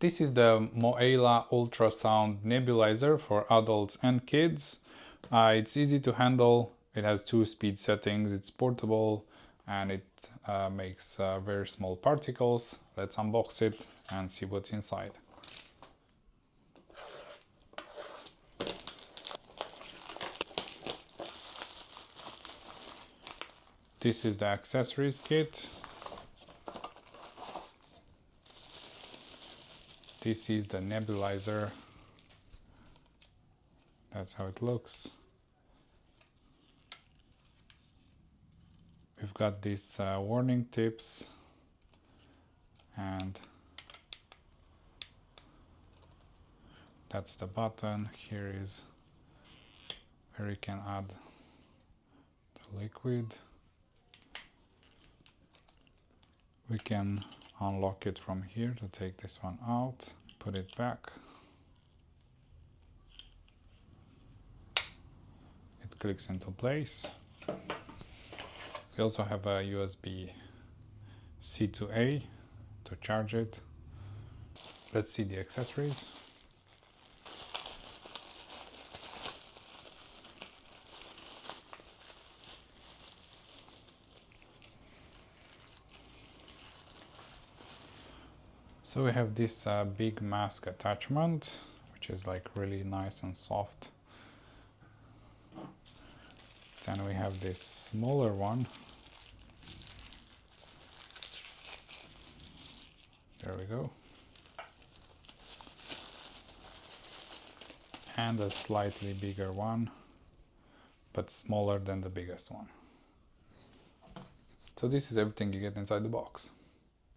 This is the Moeila ultrasound nebulizer for adults and kids. It's easy to handle. It has 2 speed settings. It's portable and it makes very small particles. Let's unbox it and see what's inside. This is the accessories kit. This is the nebulizer. That's how it looks. We've got these warning tips and that's the button. Here is where you can add the liquid. We can unlock it from here to take this one out, put it back. It clicks into place. We also have a USB-C to A to charge it. Let's see the accessories. So we have this big mask attachment, which is like really nice and soft. Then we have this smaller one. There we go. And a slightly bigger one, but smaller than the biggest one. So this is everything you get inside the box.